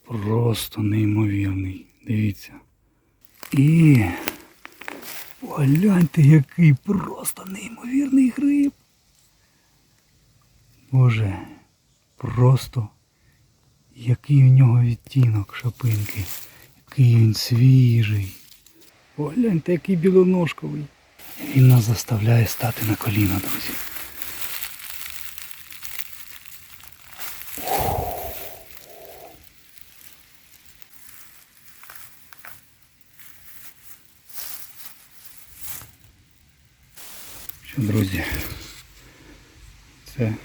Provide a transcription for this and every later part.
Просто неймовірний. Дивіться. І погляньте, який просто неймовірний гриб. Боже, просто який у нього відтінок шапинки. Який він свіжий. Погляньте, який білоножковий. Він нас заставляє стати на коліна, друзі. Що, друзі, це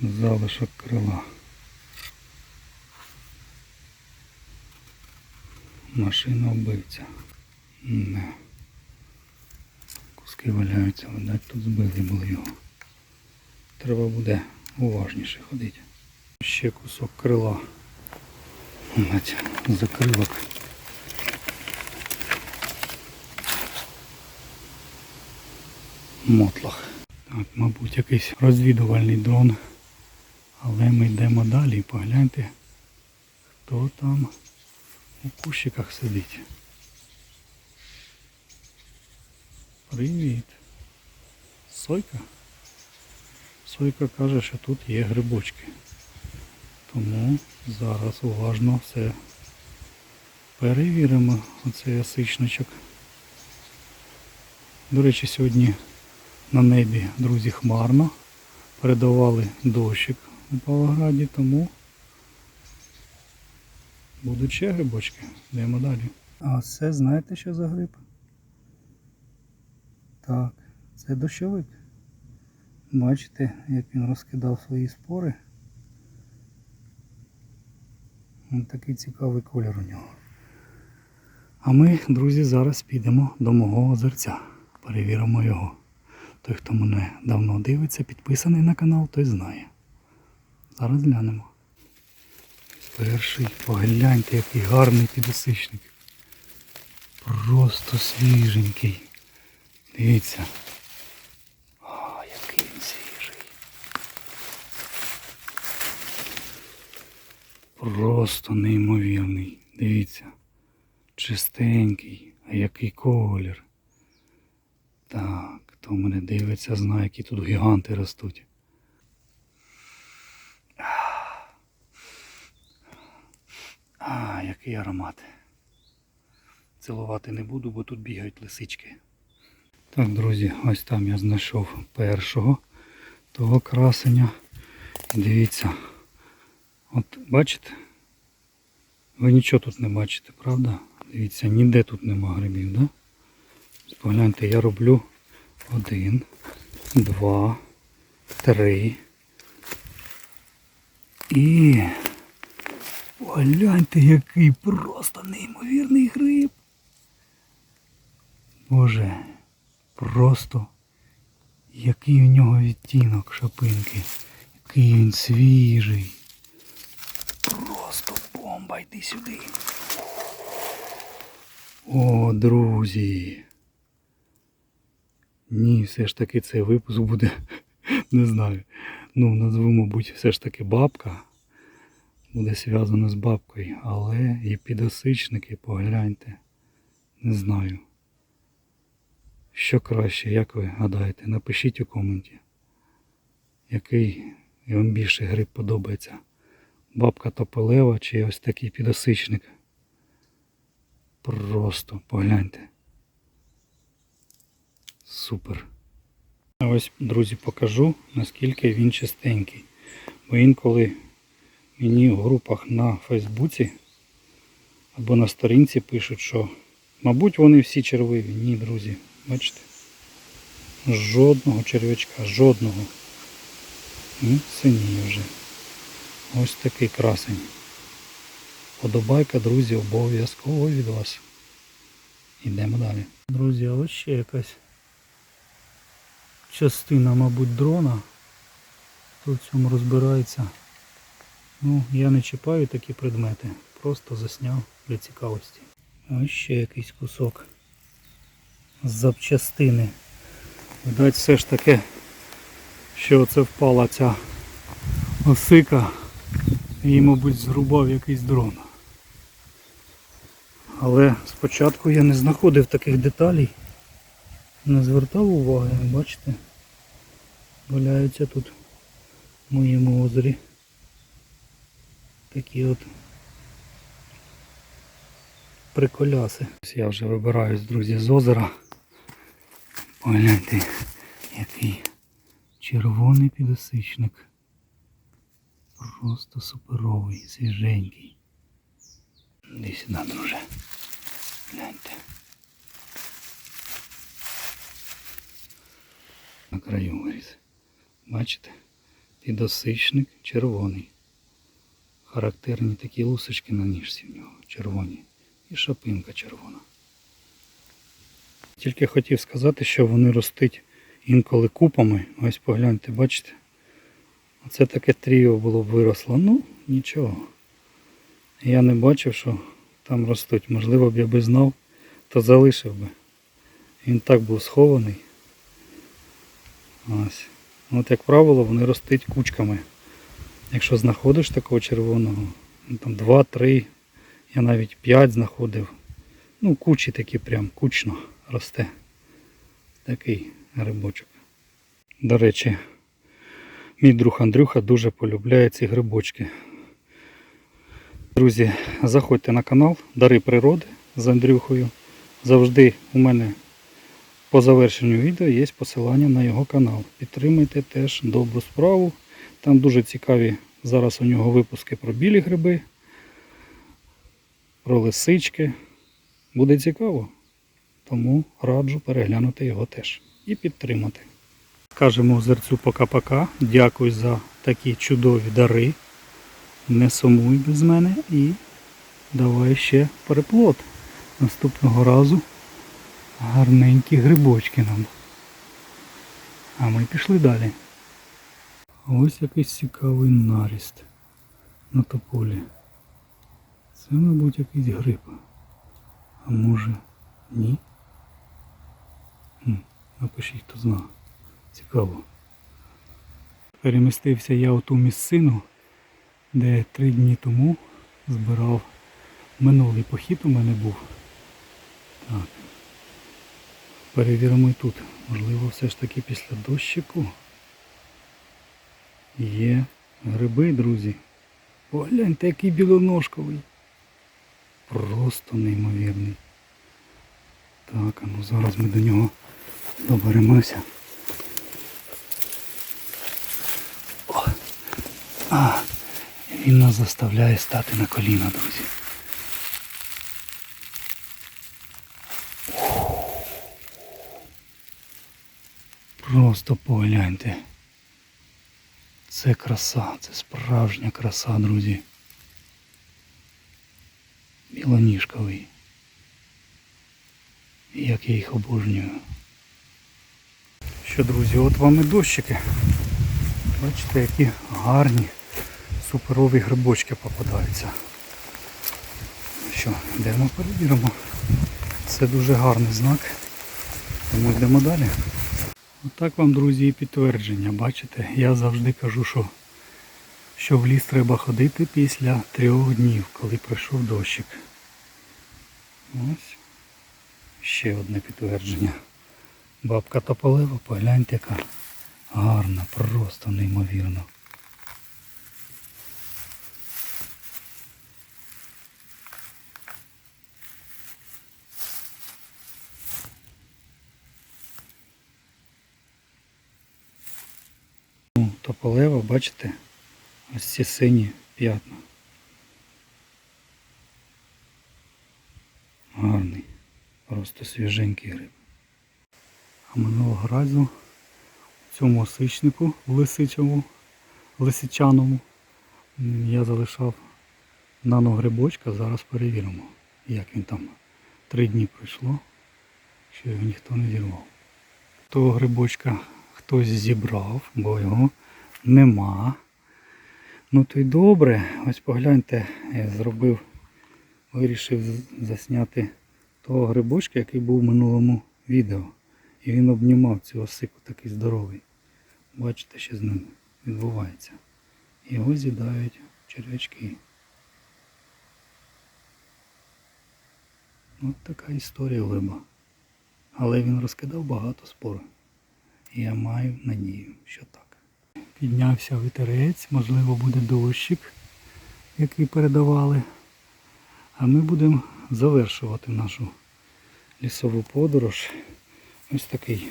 залишок крила. Машина вбивця. Не. Куски валяються, видать, тут збили були його. Треба буде уважніше ходити. Ще кусок крила. Видать, закрилок. Мотлох. Так, мабуть, якийсь розвідувальний дрон. Але ми йдемо далі і погляньте, хто там у кущиках сидить. Привіт. Сойка? Сойка каже, що тут є грибочки. Тому зараз уважно все перевіримо, оцей осичничок. До речі, сьогодні на небі, друзі, хмарно. Передавали дощик у Павлограді, тому будуть ще грибочки. Йдемо далі. А це знаєте, що за гриб? Так, це дощовик. Бачите, як він розкидав свої спори. Ось такий цікавий колір у нього. А ми, друзі, зараз підемо до мого озерця. Перевіримо його. Той, хто мене давно дивиться, підписаний на канал, той знає. Зараз глянемо. Перший, погляньте, який гарний підосичник. Просто свіженький. Дивіться. А, який він свіжий. Просто неймовірний. Дивіться. Чистенький. А який колір. Так, хто мене дивиться, знає, які тут гіганти ростуть. Який аромат. Цілувати не буду, бо тут бігають лисички. Так, друзі, ось там я знайшов першого того красеня. І дивіться. От бачите? Ви нічого тут не бачите, правда? Дивіться, ніде тут нема грибів, да? Погляньте, я роблю 1, 2, 3. І погляньте, який просто неймовірний гриб. Боже, просто який у нього відтінок шапинки. Який він свіжий. Просто бомба, йди сюди. О, друзі. Ні, все ж таки цей випуск буде, не знаю, назву, мабуть, все ж таки бабка. Буде зв'язано з бабкою, але і підосичники, погляньте, не знаю. Що краще, як ви гадаєте, напишіть у коменті, який вам більше гриб подобається. Бабка тополева чи ось такий підосичник. Просто погляньте. Супер. А ось, друзі, покажу, наскільки він чистенький. Бо інколи мені в групах на Фейсбуці або на сторінці пишуть, що, мабуть, вони всі червиві. Ні, друзі, бачите? Жодного черв'ячка, жодного. Синіє вже. Ось такий красень. Подобайка, друзі, обов'язково від вас. Йдемо далі. Друзі, а ось ще якась частина, мабуть, дрона. Хто в цьому розбирається. Я не чіпаю такі предмети. Просто засняв для цікавості. Ось ще якийсь кусок з запчастини. Видать, все ж таки, що оце впала ця осика Її, мабуть, зрубав якийсь дрон. Але спочатку я не знаходив таких деталей. Не звертав уваги, бачите? Валяються тут в моєму озері. Такі от приколяси. Я вже вибираюсь, друзі, з озера. Погляньте, який червоний підосичник. Просто суперовий, свіженький. Іди сюди, друже. Гляньте. На краю виріс. Бачите? Підосичник червоний. Характерні такі лусочки на ніжці в нього, червоні. І шапинка червона. Тільки хотів сказати, що вони ростуть інколи купами. Ось погляньте, бачите? Оце таке тріо було б виросло. Ну, нічого. Я не бачив, що там ростуть. Можливо б я би знав, то залишив би. Він так був схований. Ось. От як правило, вони ростуть кучками. Якщо знаходиш такого червоного, ну, там 2-3, я навіть 5 знаходив. Ну, кучі такі прям кучно росте. Такий грибочок. До речі, мій друг Андрюха дуже полюбляє ці грибочки. Друзі, заходьте на канал Дари природи з Андрюхою. Завжди у мене по завершенню відео є посилання на його канал. Підтримайте теж добру справу. Там дуже цікаві зараз у нього випуски про білі гриби, про лисички. Буде цікаво, тому раджу переглянути його теж і підтримати. Скажемо озерцю пока-пока. Дякую за такі чудові дари. Не сумуй без мене і давай ще переплод. Наступного разу гарненькі грибочки нам. А ми пішли далі. Ось якийсь цікавий наріст на тополі. Це, мабуть, якийсь гриб. А може ні? Напишіть, хто знає. Цікаво. Перемістився я у ту місцину, де 3 дні тому збирав. Минулий похід у мене був. Так. Перевіримо і тут. Можливо, все ж таки після дощику є гриби, друзі. Погляньте, який білоножковий. Просто неймовірний. Так, а ну зараз ми до нього доберемося. Він нас заставляє стати на коліна, друзі. Просто погляньте. Це краса, це справжня краса, друзі. Білоніжковий. Як я їх обожнюю. Що, друзі, от вам і дощики. Бачите, які гарні, суперові грибочки попадаються. Що, йдемо перевіримо. Це дуже гарний знак. Тому йдемо далі. Отак вам, друзі, і підтвердження. Бачите, я завжди кажу, що в ліс треба ходити після 3 днів, коли пройшов дощик. Ось. Ще одне підтвердження. Бабка тополева, погляньте, яка гарна, просто неймовірно. Тополева, бачите, ось ці сині п'ятна. Гарний, просто свіженький гриб. А минулого разу в цьому осичнику лисичаному я залишав наногрибочка, зараз перевіримо, як він там 3 дні пройшло, що його ніхто не зірвав. Того грибочка хтось зібрав, бо його нема. Ну то й добре, ось погляньте, я вирішив засняти того грибочка, який був в минулому відео. І він обнімав цю осику, такий здоровий. Бачите, що з ним відбувається. Його з'їдають черв'ячки. Ось така історія гриба. Але він розкидав багато спор. І я маю надію, що так. Піднявся вітерець, можливо буде дощик, який передавали. А ми будемо завершувати нашу лісову подорож. Ось такий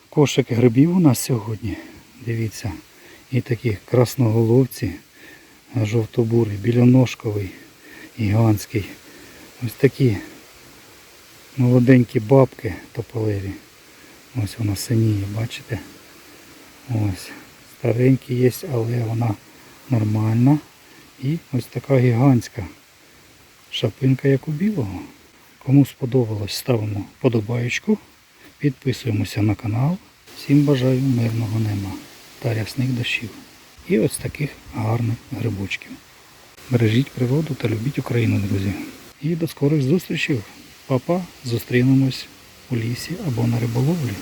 кошик грибів у нас сьогодні. Дивіться, і такі красноголовці, жовтобурий, білоножковий, гігантський. Ось такі молоденькі бабки тополеві. Ось вона синіє, бачите? Ось. Старенькі є, але вона нормальна. І ось така гігантська шапинка, як у білого. Кому сподобалось, ставимо подобаєчку, підписуємося на канал. Всім бажаю мирного неба та рясних дощів. І ось таких гарних грибочків. Бережіть природу та любіть Україну, друзі. І до скорих зустрічей. Па-па, зустрінемось у лісі або на риболовлі.